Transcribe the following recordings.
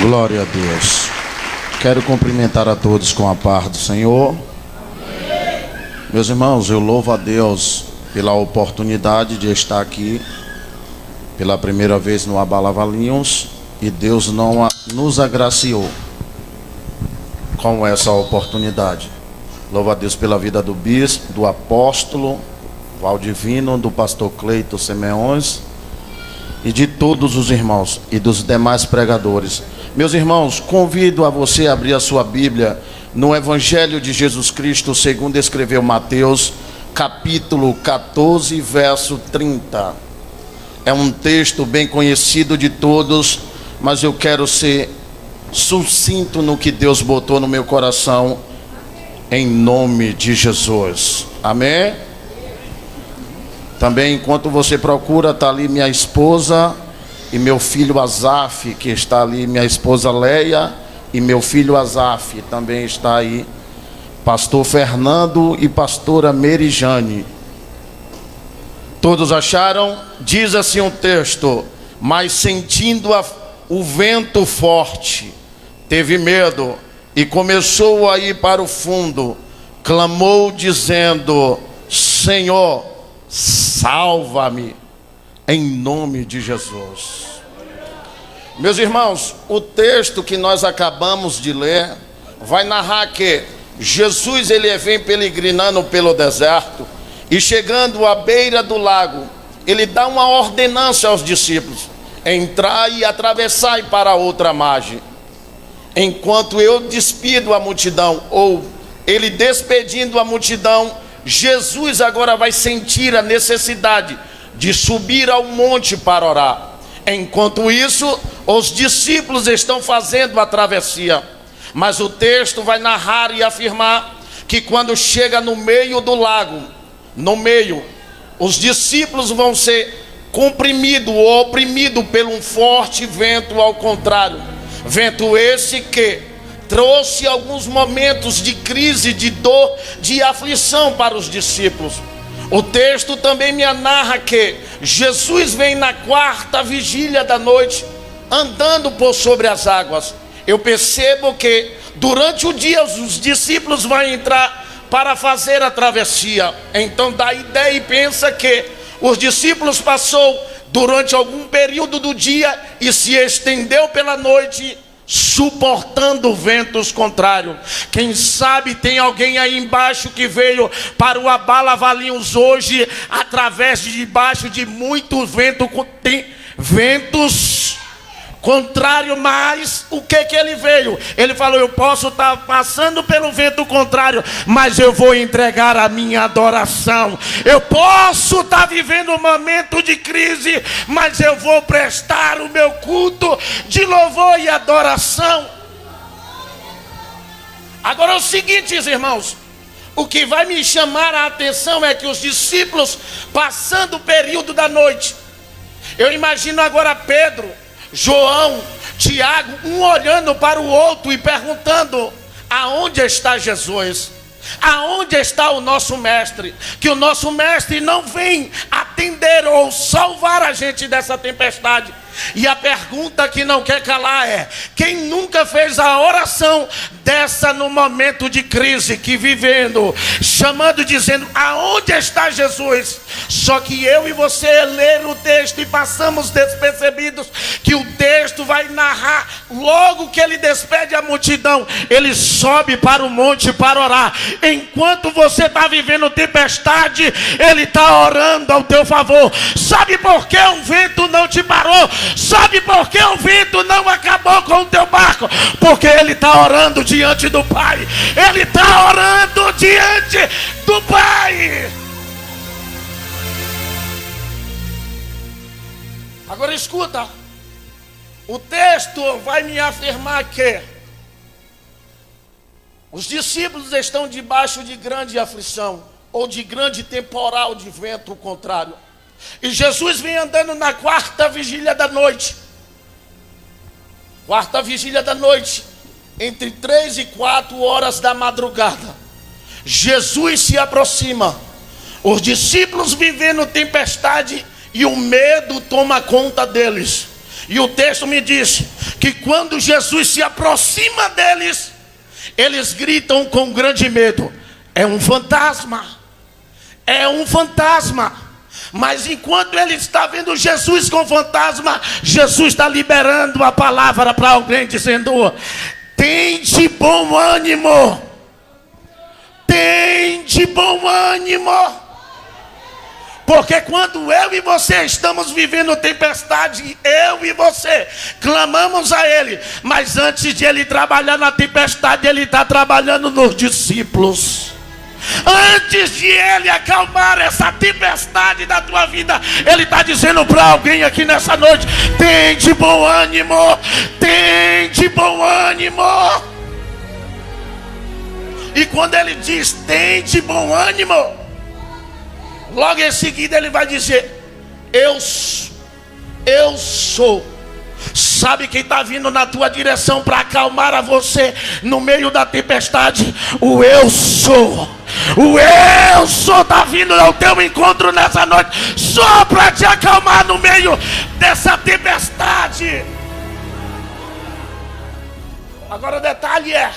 Glória a Deus. Quero cumprimentar a todos com a paz do Senhor. Meus irmãos, eu louvo a Deus pela oportunidade de estar aqui pela primeira vez no Abalavalinhos, e Deus não nos agraciou com essa oportunidade. Louvo a Deus pela vida do bispo, do apóstolo Valdivino, do pastor Cleito Simeões e de todos os irmãos e dos demais pregadores. Meus irmãos, convido a você a abrir a sua Bíblia no Evangelho de Jesus Cristo segundo escreveu Mateus, capítulo 14, verso 30. É um texto bem conhecido de todos, mas eu quero ser sucinto no que Deus botou no meu coração, em nome de Jesus. Amém? Também, enquanto você procura, está ali minha esposa e meu filho Azaf, que está ali, minha esposa Leia e meu filho Azaf, também está aí, pastor Fernando e pastora Merijane. Todos acharam? Diz assim um texto: mas sentindo o vento forte, teve medo e começou a ir para o fundo, clamou dizendo: Senhor, salva-me, em nome de Jesus. Meus irmãos, o texto que nós acabamos de ler vai narrar que Jesus ele vem peregrinando pelo deserto, e chegando à beira do lago, ele dá uma ordenança aos discípulos: entrar e atravessar para a outra margem. Enquanto eu despido a multidão, ou ele despedindo a multidão, Jesus agora vai sentir a necessidade de subir ao monte para orar. Enquanto isso, os discípulos estão fazendo a travessia. Mas o texto vai narrar e afirmar que quando chega no meio do lago, os discípulos vão ser comprimidos ou oprimidos por um forte vento ao contrário. Vento esse que trouxe alguns momentos de crise, de dor, de aflição para os discípulos. O texto também me narra que Jesus vem na quarta vigília da noite, andando por sobre as águas. Eu percebo que durante o dia os discípulos vão entrar para fazer a travessia. Então dá a ideia e pensa que os discípulos passou durante algum período do dia e se estendeu pela noite, suportando ventos contrários. Quem sabe tem alguém aí embaixo que veio para o Abalavalinhos hoje através de debaixo de muito vento, tem ventos contrário, mas o que ele veio? Ele falou: eu posso estar passando pelo vento contrário, mas eu vou entregar a minha adoração. Eu posso estar vivendo um momento de crise, mas eu vou prestar o meu culto de louvor e adoração. Agora é o seguinte, irmãos, o que vai me chamar a atenção é que os discípulos passando o período da noite, eu imagino agora Pedro, João, Tiago, um olhando para o outro e perguntando: aonde está Jesus? Aonde está o nosso mestre? Que o nosso mestre não vem atender ou salvar a gente dessa tempestade. E a pergunta que não quer calar é: quem nunca fez a oração dessa no momento de crise que vivendo, chamando, dizendo: aonde está Jesus? Só que eu e você ler o texto e passamos despercebidos que o texto vai narrar, logo que ele despede a multidão, ele sobe para o monte para orar. Enquanto você está vivendo tempestade, ele está orando ao teu favor. Sabe por que o vento não te parou? Sabe por que o vento não acabou com o teu barco? Porque ele está orando diante do Pai. Ele está orando diante do Pai. Agora escuta, o texto vai me afirmar que os discípulos estão debaixo de grande aflição, ou de grande temporal de vento contrário. E Jesus vem andando na quarta vigília da noite. Quarta vigília da noite, entre 3 e 4 horas da madrugada, Jesus se aproxima. Os discípulos vivendo tempestade e o medo toma conta deles. E o texto me diz que quando Jesus se aproxima deles, eles gritam com grande medo: é um fantasma, é um fantasma. Mas enquanto ele está vendo Jesus com fantasma, Jesus está liberando a palavra para alguém, dizendo: tem de bom ânimo, tem de bom ânimo. Porque quando eu e você estamos vivendo tempestade, eu e você clamamos a Ele. Mas antes de Ele trabalhar na tempestade, Ele está trabalhando nos discípulos. Antes de Ele acalmar essa tempestade da tua vida, Ele está dizendo para alguém aqui nessa noite: tem de bom ânimo, tem de bom ânimo. E quando Ele diz tem de bom ânimo, logo em seguida Ele vai dizer: eu sou. Sabe quem está vindo na tua direção para acalmar a você no meio da tempestade? O eu sou. O eu sou está vindo ao teu encontro nessa noite, só para te acalmar no meio dessa tempestade. Agora o detalhe é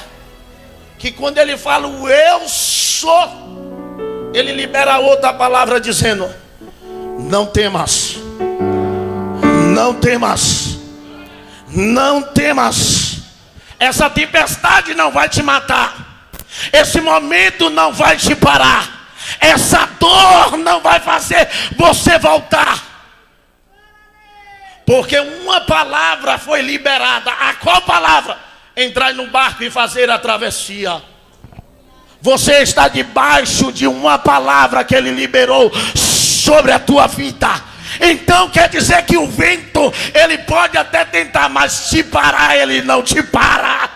que quando Ele fala o eu sou, Ele libera outra palavra dizendo: não temas, não temas, não temas. Essa tempestade não vai te matar, esse momento não vai te parar, essa dor não vai fazer você voltar. Porque uma palavra foi liberada. A qual palavra? Entrar no barco e fazer a travessia. Você está debaixo de uma palavra que Ele liberou sobre a tua vida. Então quer dizer que o vento, ele pode até tentar, mas te parar, ele não te para.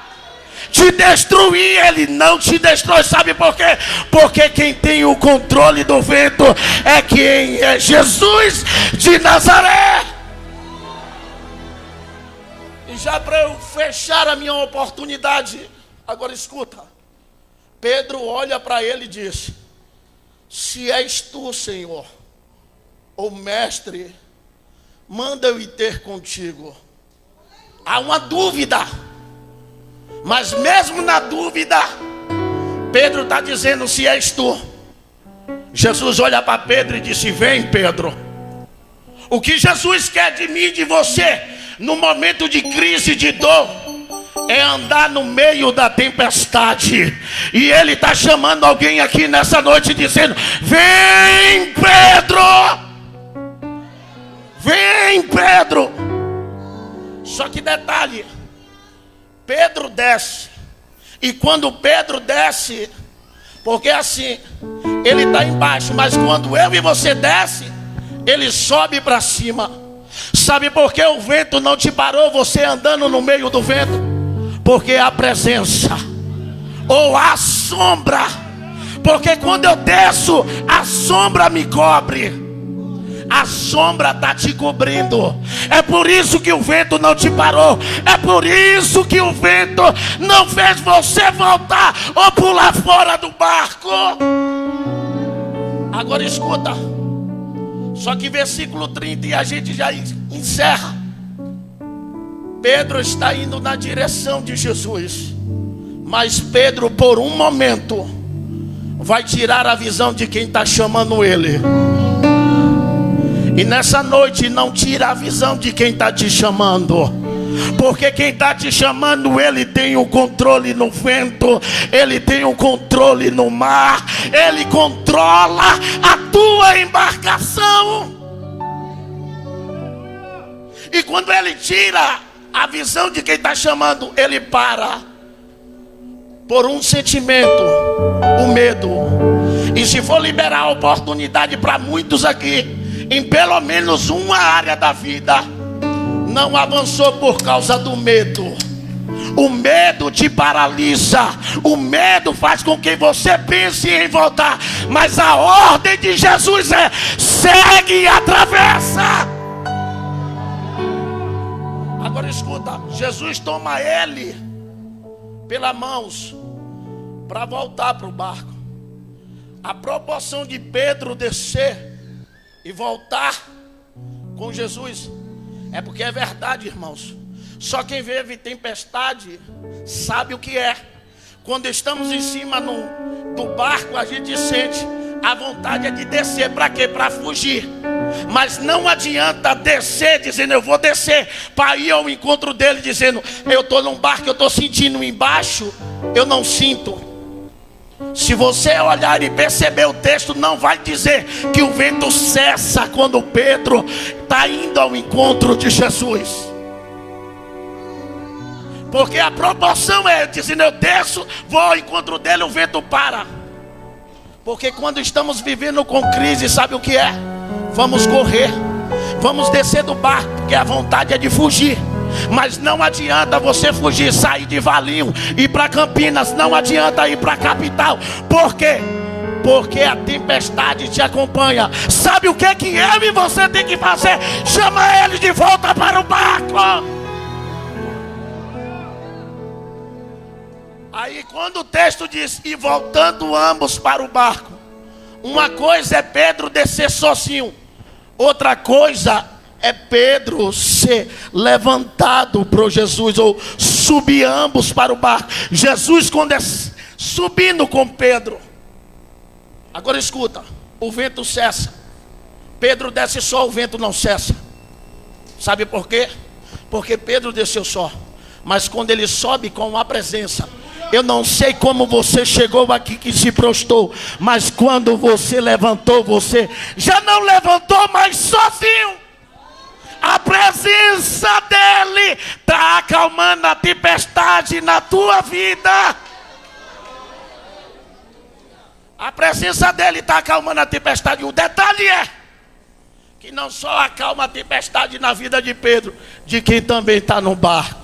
Te destruir, ele não te destrói. Sabe por quê? Porque quem tem o controle do vento é quem é Jesus de Nazaré. E já para eu fechar a minha oportunidade, agora escuta. Pedro olha para ele e diz: se és tu, Senhor, ou mestre, manda eu ir ter contigo. Há uma dúvida, mas mesmo na dúvida, Pedro está dizendo: se és tu. Jesus olha para Pedro e disse: vem, Pedro. O que Jesus quer de mim e de você no momento de crise, de dor, é andar no meio da tempestade. E Ele está chamando alguém aqui nessa noite dizendo: vem, Pedro, vem, Pedro. Só que detalhe, Pedro desce. E quando Pedro desce, porque assim, ele está embaixo, mas quando eu e você desce, ele sobe para cima. Sabe por que o vento não te parou, você andando no meio do vento? Porque a presença, ou a sombra. Porque quando eu desço, a sombra me cobre. A sombra está te cobrindo. É por isso que o vento não te parou. É por isso que o vento não fez você voltar ou pular fora do barco. Agora escuta. Só que versículo 30 e a gente já encerra. Pedro está indo na direção de Jesus, mas Pedro por um momento vai tirar a visão de quem está chamando ele. E nessa noite não tira a visão de quem está te chamando, porque quem está te chamando, ele tem o controle no vento, ele tem o controle no mar, ele controla a tua embarcação. E quando ele tira a visão de quem está chamando, ele para por um sentimento, o medo. E se for liberar a oportunidade para muitos aqui, em pelo menos uma área da vida, não avançou por causa do medo. O medo te paralisa. O medo faz com que você pense em voltar. Mas a ordem de Jesus é: segue e atravessa. Agora escuta, Jesus toma ele pelas mãos para voltar para o barco. A proporção de Pedro descer e voltar com Jesus é porque é verdade, irmãos. Só quem vive tempestade sabe o que é. Quando estamos em cima do barco, a gente sente a vontade é de descer. Para quê? Para fugir. Mas não adianta descer dizendo eu vou descer, para ir ao encontro dele dizendo eu estou num barco, eu estou sentindo embaixo, eu não sinto. Se você olhar e perceber o texto, não vai dizer que o vento cessa quando Pedro está indo ao encontro de Jesus. Porque a proporção é dizendo eu desço, vou ao encontro dele, o vento para. Porque quando estamos vivendo com crise, sabe o que é? Vamos correr, vamos descer do barco, porque a vontade é de fugir. Mas não adianta você fugir, sair de Valinho, ir para Campinas, não adianta ir para a capital. Por quê? Porque a tempestade te acompanha. Sabe o que eu e você tem que fazer? Chama ele de volta para o barco. Aí quando o texto diz, e voltando ambos para o barco, uma coisa é Pedro descer sozinho, outra coisa é Pedro ser levantado por Jesus, ou subir ambos para o barco. Jesus quando é subindo com Pedro. Agora escuta, o vento cessa, Pedro desce só, o vento não cessa. Sabe por quê? Porque Pedro desceu só, mas quando ele sobe com a presença. Eu não sei como você chegou aqui que se prostrou, mas quando você levantou, você já não levantou mais sozinho. A presença dele está acalmando a tempestade na tua vida. A presença dele está acalmando a tempestade. O detalhe é que não só acalma a tempestade na vida de Pedro, de quem também está no barco.